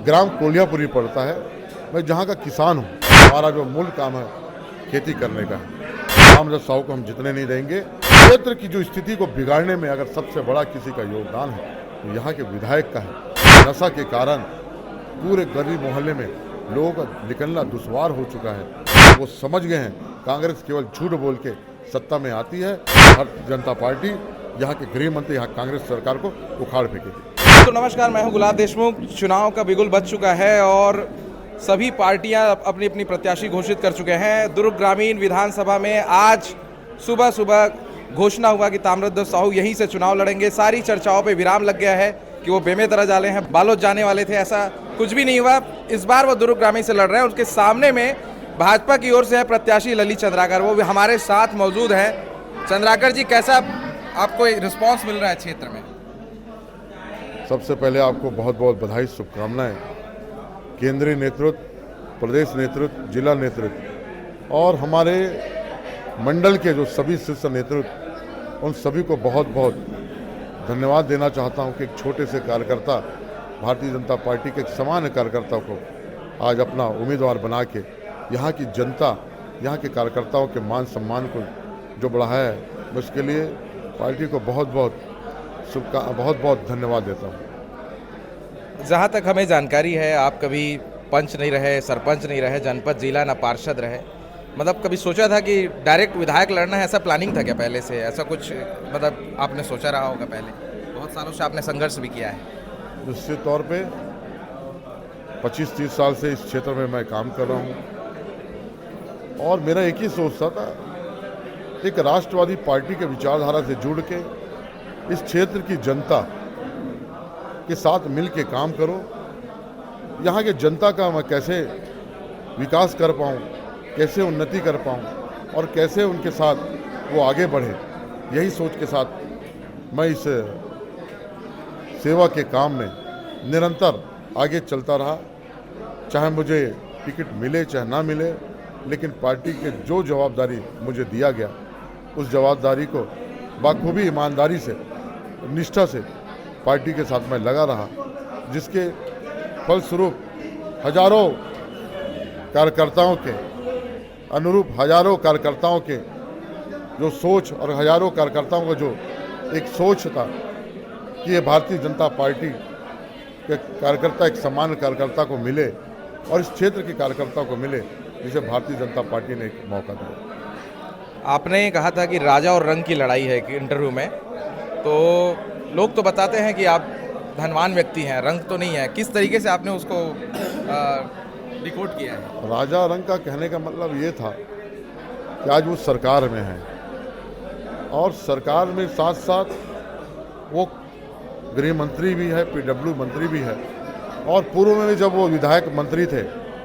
ग्राम कोलियापुरी पड़ता है। मैं जहाँ का किसान हूँ, हमारा जो मूल काम है खेती करने का है। रामजस साहू को हम जितने नहीं देंगे। क्षेत्र की जो स्थिति को बिगाड़ने में अगर सबसे बड़ा किसी का योगदान है तो यहाँ के विधायक का है। नशा के कारण पूरे गरीब मोहल्ले में लोगों का निकलना दुश्वार हो चुका है। वो समझ गए हैं कांग्रेस केवल झूठ बोल के सत्ता में आती है। भारतीय जनता पार्टी यहाँ के गृह मंत्री यहाँ कांग्रेस सरकार को उखाड़ फेंकेगी। तो नमस्कार, मैं हूं गुलाब देशमुख। चुनाव का बिगुल बज चुका है और सभी पार्टियां अपनी अपनी प्रत्याशी घोषित कर चुके हैं। दुर्ग ग्रामीण विधानसभा में आज सुबह सुबह घोषणा हुआ कि ताम्रध्वज साहू यहीं से चुनाव लड़ेंगे। सारी चर्चाओं पे विराम लग गया है कि वो बेमेतरा जाले हैं, बालोद जाने वाले थे। ऐसा कुछ भी नहीं हुआ। इस बार वो दुर्ग ग्रामीण से लड़ रहे हैं। उसके सामने में भाजपा की ओर से है प्रत्याशी ललित चंद्राकर, वो भी हमारे साथ मौजूद है। चंद्राकर जी, कैसा आपको रिस्पॉन्स मिल रहा है क्षेत्र में? सबसे पहले आपको बहुत बहुत बधाई, शुभकामनाएं। केंद्रीय नेतृत्व, प्रदेश नेतृत्व, जिला नेतृत्व और हमारे मंडल के जो सभी शीर्ष नेतृत्व, उन सभी को बहुत बहुत धन्यवाद देना चाहता हूं कि एक छोटे से कार्यकर्ता, भारतीय जनता पार्टी के एक सामान्य कार्यकर्ता को आज अपना उम्मीदवार बना के यहाँ की जनता, यहाँ के कार्यकर्ताओं के मान सम्मान को जो बढ़ाया है, मैं उसके लिए पार्टी को बहुत बहुत धन्यवाद देता हूँ। जहाँ तक हमें जानकारी है, आप कभी पंच नहीं रहे, सरपंच नहीं रहे, जनपद जिला ना पार्षद रहे। मतलब कभी सोचा था कि डायरेक्ट विधायक लड़ना है, ऐसा प्लानिंग था क्या पहले से? ऐसा कुछ मतलब आपने सोचा रहा होगा पहले? बहुत सालों से आपने संघर्ष भी किया है। निश्चित तौर पे 25-30 साल से इस क्षेत्र में मैं काम कर रहा हूँ और मेरा एक ही सोचता था, एक राष्ट्रवादी पार्टी के विचारधारा से जुड़ के इस क्षेत्र की जनता के साथ मिल के काम करो। यहाँ के जनता का मैं कैसे विकास कर पाऊँ, कैसे उन्नति कर पाऊँ और कैसे उनके साथ वो आगे बढ़े, यही सोच के साथ मैं इस सेवा के काम में निरंतर आगे चलता रहा। चाहे मुझे टिकट मिले चाहे ना मिले, लेकिन पार्टी के जो जवाबदारी मुझे दिया गया, उस जवाबदारी को बाखूबी ईमानदारी से, निष्ठा से पार्टी के साथ में लगा रहा, जिसके फलस्वरूप हजारों कार्यकर्ताओं के अनुरूप, हजारों कार्यकर्ताओं के जो सोच और हजारों कार्यकर्ताओं का जो एक सोच था कि ये भारतीय जनता पार्टी के कार्यकर्ता एक सामान्य कार्यकर्ता को मिले और इस क्षेत्र के कार्यकर्ता को मिले, जिसे भारतीय जनता पार्टी ने एक मौका दिया। आपने कहा था कि राजा और रंग की लड़ाई है कि इंटरव्यू में, तो लोग तो बताते हैं कि आप धनवान व्यक्ति हैं, रंग तो नहीं है। किस तरीके से आपने उसको डिकोड किया है? राजा रंग का कहने का मतलब ये था कि आज वो सरकार में है और सरकार में साथ साथ वो गृह मंत्री भी है, पीडब्ल्यू मंत्री भी है और पूर्व में भी जब वो विधायक मंत्री थे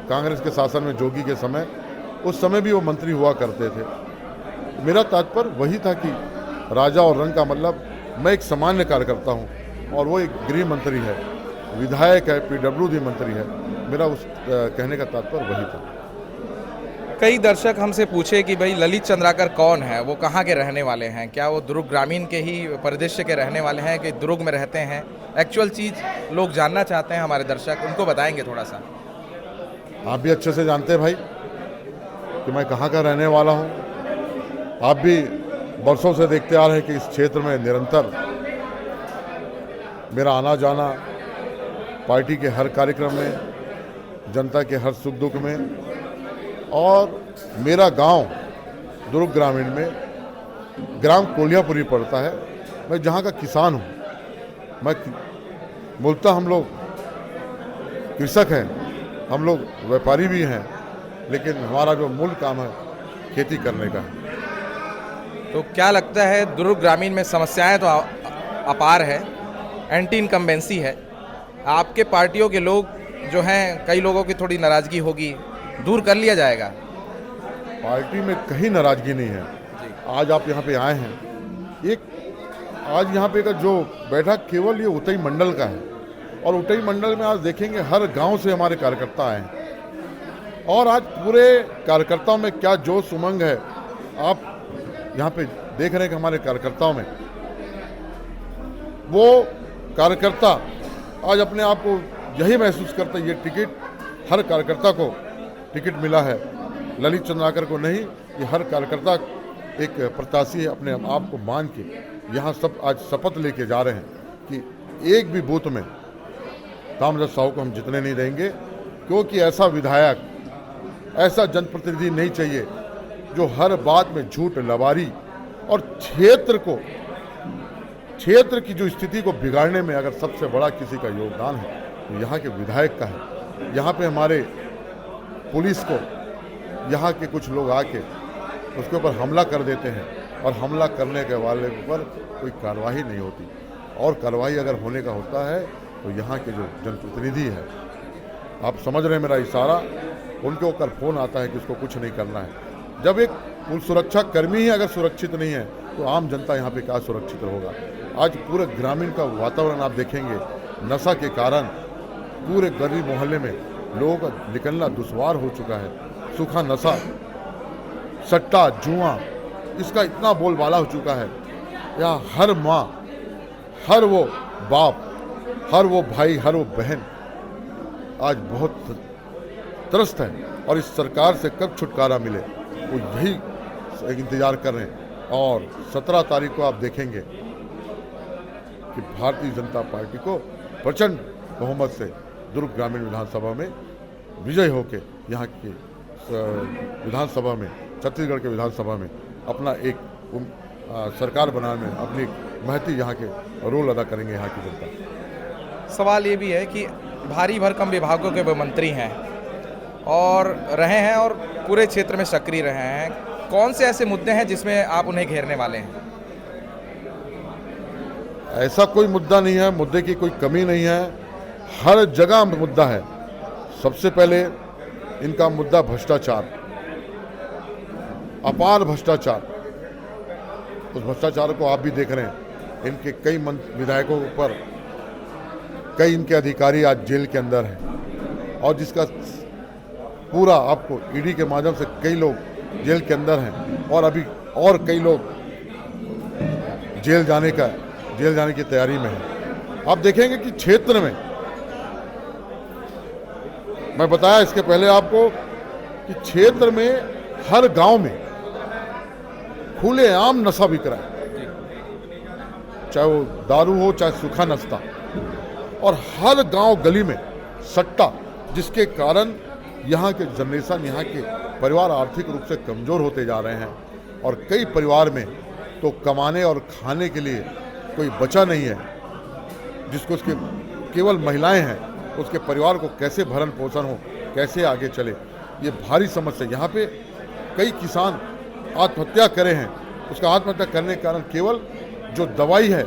कांग्रेस के शासन में, जोगी के समय, उस समय भी वो मंत्री हुआ करते थे। मेरा तात्पर्य वही था कि राजा और रंग का मतलब मैं एक सामान्य कार्यकर्ता हूँ और वो एक गृह मंत्री है, विधायक है, पीडब्ल्यूडी मंत्री है। मेरा उस कहने का तात्पर्य वही था। कई दर्शक हमसे पूछे कि भाई ललित चंद्राकर कौन है, वो कहाँ के रहने वाले हैं, क्या वो दुर्ग ग्रामीण के ही परिदृश्य के रहने वाले हैं कि दुर्ग में रहते हैं? एक्चुअल चीज़ लोग जानना चाहते हैं हमारे दर्शक, उनको बताएंगे थोड़ा सा। आप भी अच्छे से जानते हैं भाई कि मैं कहाँ का रहने वाला हूँ। आप भी बरसों से देखते आ रहे हैं कि इस क्षेत्र में निरंतर मेरा आना जाना, पार्टी के हर कार्यक्रम में, जनता के हर सुख दुख में, और मेरा गांव दुर्ग ग्रामीण में ग्राम कोलियापुरी पड़ता है। मैं जहां का किसान हूं। मैं मूलतः हम लोग कृषक हैं, हम लोग व्यापारी भी हैं, लेकिन हमारा जो मूल काम है खेती करने का है। तो क्या लगता है, दुर्ग ग्रामीण में समस्याएं तो अपार है, एंटी इनकम्बेंसी है, आपके पार्टियों के लोग जो हैं, कई लोगों की थोड़ी नाराज़गी होगी, दूर कर लिया जाएगा? पार्टी में कहीं नाराज़गी नहीं है। आज आप यहाँ पे आए हैं, आज यहाँ पे का जो बैठक केवल ये उतई मंडल का है और उतई मंडल में आज देखेंगे हर गांव से हमारे कार्यकर्ता आए हैं और आज पूरे कार्यकर्ताओं में क्या जोश उमंग है आप यहाँ पे देख रहे हैं कि हमारे कार्यकर्ताओं में वो कार्यकर्ता आज अपने आप को यही महसूस करते ये टिकट हर कार्यकर्ता को टिकट मिला है, ललित चंद्राकर को नहीं। ये हर कार्यकर्ता एक प्रत्याशी अपने आप को मान के यहाँ सब आज शपथ लेके जा रहे हैं कि एक भी बूथ में ताम्रध्वज साहू को हम जितने नहीं देंगे, क्योंकि ऐसा विधायक, ऐसा जनप्रतिनिधि नहीं चाहिए जो हर बात में झूठ, लबारी और क्षेत्र की जो स्थिति को बिगाड़ने में अगर सबसे बड़ा किसी का योगदान है तो यहाँ के विधायक का है। यहाँ पे हमारे पुलिस को यहाँ के कुछ लोग आके उसके ऊपर हमला कर देते हैं और हमला करने के वाले पर कोई कार्रवाई नहीं होती, और कार्रवाई अगर होने का होता है तो यहाँ के जो जनप्रतिनिधि है, आप समझ रहे हैं मेरा इशारा, उनके ऊपर फ़ोन आता है कि उसको कुछ नहीं करना है। जब एक सुरक्षा कर्मी ही अगर सुरक्षित नहीं है तो आम जनता यहाँ पे क्या सुरक्षित होगा। आज पूरे ग्रामीण का वातावरण आप देखेंगे, नशा के कारण पूरे गली मोहल्ले में लोगों का निकलना दुश्वार हो चुका है। सूखा नशा, सट्टा, जुआ, इसका इतना बोलबाला हो चुका है। यहाँ हर माँ, हर वो बाप, हर वो भाई, हर वो बहन आज बहुत त्रस्त है, और इस सरकार से कब छुटकारा मिले वो यही इंतजार कर रहे हैं। और 17 तारीख को आप देखेंगे कि भारतीय जनता पार्टी को प्रचंड बहुमत से दुर्ग ग्रामीण विधानसभा में विजय होके यहाँ की विधानसभा में, छत्तीसगढ़ के विधानसभा में अपना एक सरकार बनाने में अपनी महती यहाँ के रोल अदा करेंगे यहाँ की जनता। सवाल ये भी है कि भारी भरकम विभागों के वो मंत्री हैं और रहे हैं और पूरे क्षेत्र में सक्रिय रहे हैं, कौन से ऐसे मुद्दे हैं जिसमें आप उन्हें घेरने वाले हैं? ऐसा कोई मुद्दा नहीं है, मुद्दे की कोई कमी नहीं है, हर जगह मुद्दा है। सबसे पहले इनका मुद्दा भ्रष्टाचार, अपार भ्रष्टाचार। उस भ्रष्टाचार को आप भी देख रहे हैं, इनके कई विधायकों के ऊपर कई इनके अधिकारी आज जेल के अंदर हैं, और जिसका पूरा आपको ईडी के माध्यम से कई लोग जेल के अंदर हैं, और अभी और कई लोग जेल जाने की तैयारी में हैं। आप देखेंगे कि क्षेत्र में, मैं बताया इसके पहले आपको कि क्षेत्र में हर गांव में खुलेआम नशा बिक रहा है, चाहे वो दारू हो चाहे सूखा नाश्ता, और हर गांव गली में सट्टा, जिसके कारण यहाँ के जनरेशन, यहाँ के परिवार आर्थिक रूप से कमज़ोर होते जा रहे हैं, और कई परिवार में तो कमाने और खाने के लिए कोई बचा नहीं है। जिसको उसके केवल महिलाएं हैं, उसके परिवार को कैसे भरण पोषण हो, कैसे आगे चले, ये भारी समस्या। यहाँ पे कई किसान आत्महत्या करे हैं, उसका आत्महत्या करने के कारण केवल जो दवाई है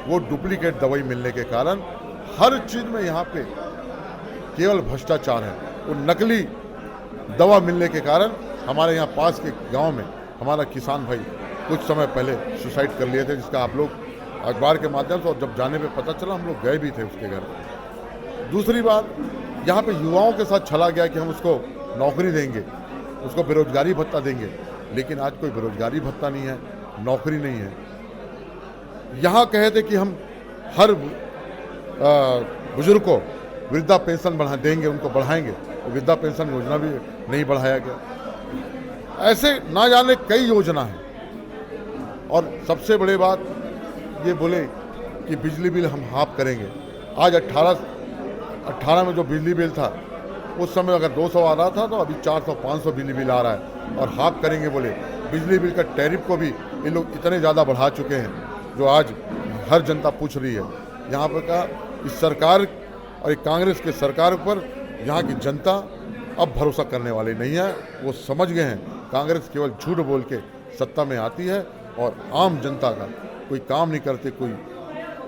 वो डुप्लीकेट दवाई मिलने के कारण हर चीज़ में यहाँ पे केवल भ्रष्टाचार है। वो नकली दवा मिलने के कारण हमारे यहाँ पास के गांव में हमारा किसान भाई कुछ समय पहले सुसाइड कर लिए थे, जिसका आप लोग अखबार के माध्यम से, और जब जाने पे पता चला हम लोग गए भी थे उसके घर। दूसरी बात, यहाँ पे युवाओं के साथ छला गया कि हम उसको नौकरी देंगे, उसको बेरोजगारी भत्ता देंगे, लेकिन आज कोई बेरोजगारी भत्ता नहीं है, नौकरी नहीं है। यहाँ कहे थे कि हम हर बुजुर्ग को वृद्धा पेंशन बढ़ा देंगे, उनको बढ़ाएंगे, तो वृद्धा पेंशन योजना भी नहीं बढ़ाया गया। ऐसे ना जाने कई योजना है। और सबसे बड़ी बात ये बोले कि बिजली बिल हम हाफ करेंगे। आज 18 में जो बिजली बिल था उस समय अगर 200 आ रहा था, तो अभी 400-500 बिजली बिल आ रहा है, और हाफ करेंगे बोले। बिजली बिल का टैरिफ को भी ये लोग इतने ज़्यादा बढ़ा चुके हैं जो आज हर जनता पूछ रही है। यहाँ पर का इस सरकार और कांग्रेस के सरकार पर यहाँ की जनता अब भरोसा करने वाली नहीं है। वो समझ गए हैं कांग्रेस केवल झूठ बोल के सत्ता में आती है और आम जनता का कोई काम नहीं करते, कोई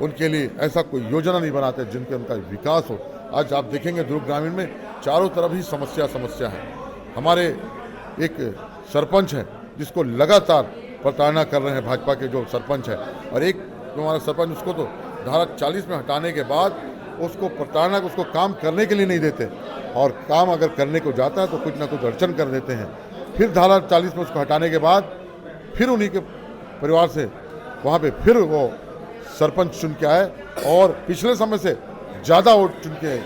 उनके लिए ऐसा कोई योजना नहीं बनाते जिनके उनका विकास हो। आज आप देखेंगे दुर्ग ग्रामीण में चारों तरफ ही समस्या है। हमारे एक सरपंच है जिसको लगातार प्रताड़ना कर रहे हैं भाजपा के जो सरपंच है, और एक जो हमारा सरपंच, उसको तो धारा 40 में हटाने के बाद उसको प्रताड़ना, उसको काम करने के लिए नहीं देते, और काम अगर करने को जाता है तो कुछ ना कुछ अड़चन कर देते हैं। फिर धारा 40 में उसको हटाने के बाद फिर उन्हीं के परिवार से वहाँ पे फिर वो सरपंच चुन के आए, और पिछले समय से ज़्यादा वोट चुन के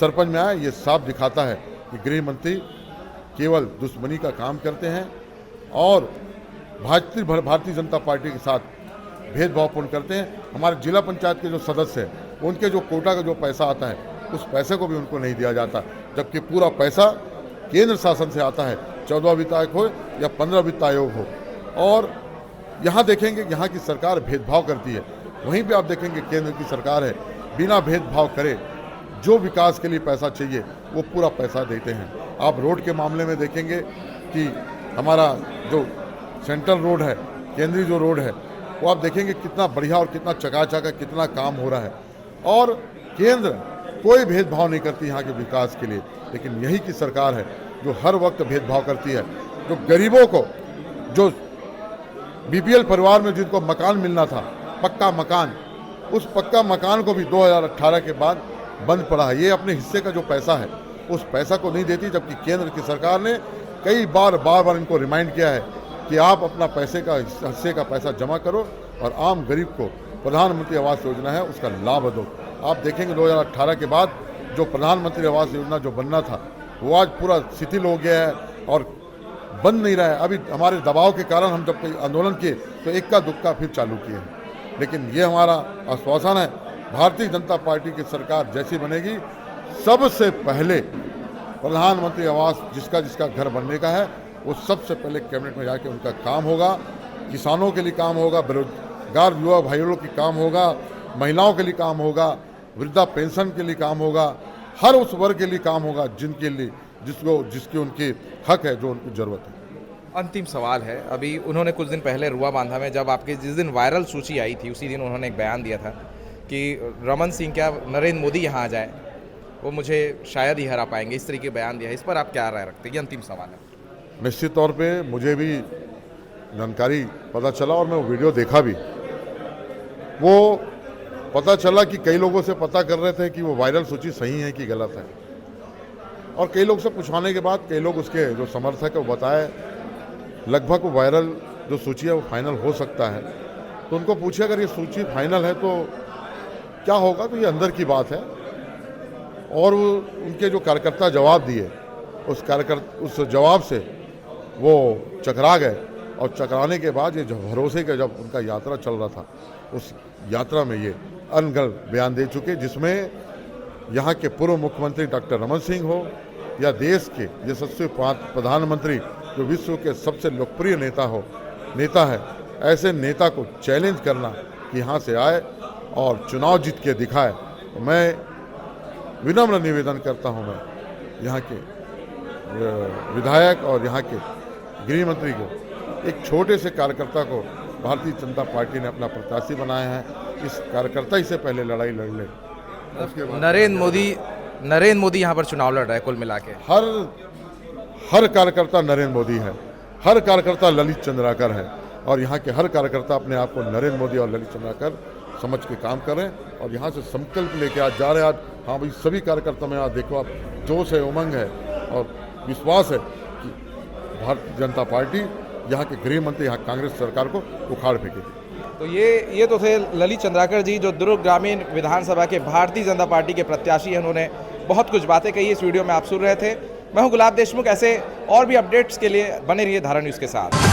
सरपंच में आए, ये साफ दिखाता है कि गृह मंत्री केवल दुश्मनी का काम करते हैं और भारतीय जनता पार्टी के साथ भेदभावपूर्ण करते हैं। हमारे जिला पंचायत के जो सदस्य हैं उनके जो कोटा का जो पैसा आता है उस पैसे को भी उनको नहीं दिया जाता, जबकि पूरा पैसा केंद्र शासन से आता है, 14 वित्त आयोग हो या 15 वित्त आयोग हो। और यहाँ देखेंगे यहाँ की सरकार भेदभाव करती है, वहीं पे आप देखेंगे केंद्र की सरकार है बिना भेदभाव करे जो विकास के लिए पैसा चाहिए वो पूरा पैसा देते हैं। आप रोड के मामले में देखेंगे कि हमारा जो सेंट्रल रोड है, केंद्रीय जो रोड है, वो आप देखेंगे कितना बढ़िया और कितना चकाचक है, कितना काम हो रहा है। और केंद्र कोई भेदभाव नहीं करती यहाँ के विकास के लिए, लेकिन यही की सरकार है जो हर वक्त भेदभाव करती है। जो गरीबों को, जो बीपीएल परिवार में जिनको मकान मिलना था, पक्का मकान, उस पक्का मकान को भी 2018 के बाद बंद पड़ा है। ये अपने हिस्से का जो पैसा है उस पैसा को नहीं देती, जबकि केंद्र की सरकार ने कई बार इनको रिमाइंड किया है कि आप अपना पैसे का हिस्से का पैसा जमा करो और आम गरीब को प्रधानमंत्री आवास योजना है उसका लाभ दो। आप देखेंगे 2018 के बाद जो प्रधानमंत्री आवास योजना जो बनना था वो आज पूरा शिथिल हो गया है और बन नहीं रहा है। अभी हमारे दबाव के कारण हम जब कोई आंदोलन किए तो इक्का दुक्का फिर चालू किए हैं, लेकिन ये हमारा आश्वासन है, भारतीय जनता पार्टी की सरकार जैसी बनेगी सबसे पहले प्रधानमंत्री आवास जिसका घर बनने का है वो सबसे पहले कैबिनेट में जाके उनका काम होगा, किसानों के लिए काम होगा, बेरोजगार युवा भाइयों के काम होगा, महिलाओं के लिए काम होगा, वृद्धा पेंशन के लिए काम होगा, हर उस वर्ग के लिए काम होगा जिनके लिए जिसके उनके हक है, जो उनकी ज़रूरत है। अंतिम सवाल है, अभी उन्होंने कुछ दिन पहले रुआ बांधा में जब आपके जिस दिन वायरल सूची आई थी उसी दिन उन्होंने एक बयान दिया था कि रमन सिंह क्या नरेंद्र मोदी यहाँ आ जाए वो मुझे शायद ही हरा पाएंगे, इस तरीके बयान दिया है। इस पर आप क्या राय रखते हैं? ये अंतिम सवाल है। निश्चित तौर पे मुझे भी जानकारी पता चला और मैं वो वीडियो देखा भी। वो पता चला कि कई लोगों से पता कर रहे थे कि वो वायरल सूची सही है कि गलत है, और कई लोग से पूछवाने के बाद कई लोग उसके जो समर्थक है वो बताए लगभग वो वायरल जो सूची है वो फाइनल हो सकता है। तो उनको पूछे अगर ये सूची फाइनल है तो क्या होगा, तो ये अंदर की बात है। और वो उनके जो कार्यकर्ता जवाब दिए उस जवाब से वो चकरा गए, और चकराने के बाद ये भरोसे का जब उनका यात्रा चल रहा था उस यात्रा में ये अनगढ़ बयान दे चुके, जिसमें यहाँ के पूर्व मुख्यमंत्री डॉक्टर रमन सिंह हो या देश के यशस्वी प्रधानमंत्री जो विश्व के सबसे लोकप्रिय नेता है, ऐसे नेता को चैलेंज करना कि यहाँ से आए और चुनाव जीत के दिखाए। तो मैं विनम्र निवेदन करता हूँ, मैं यहाँ के विधायक और यहाँ के गृह मंत्री को, एक छोटे से कार्यकर्ता को भारतीय जनता पार्टी ने अपना प्रत्याशी बनाया है, इस कार्यकर्ता ही से पहले लड़ाई लड़ ले। नरेंद्र मोदी यहाँ पर चुनाव लड़ रहा है। कुल मिला के हर कार्यकर्ता नरेंद्र मोदी है, हर कार्यकर्ता ललित चंद्राकर है, और यहाँ के हर कार्यकर्ता अपने आप को नरेंद्र मोदी और ललित चंद्राकर समझ के काम करें और यहाँ से संकल्प लेके आज जा रहे हैं। आज हाँ भाई सभी कार्यकर्ता में आज देखो आप जोश है, उमंग है और विश्वास है कि भारतीय जनता पार्टी यहाँ के गृह मंत्री यहाँ कांग्रेस सरकार को उखाड़ फेंकेगी। तो ये तो थे ललित चंद्राकर जी जो दुर्ग ग्रामीण विधानसभा के भारतीय जनता पार्टी के प्रत्याशी हैं। उन्होंने बहुत कुछ बातें कही, इस वीडियो में आप सुन रहे थे। मैं हूं गुलाब देशमुख। ऐसे और भी अपडेट्स के लिए बने रहिए धारा न्यूज़ के साथ।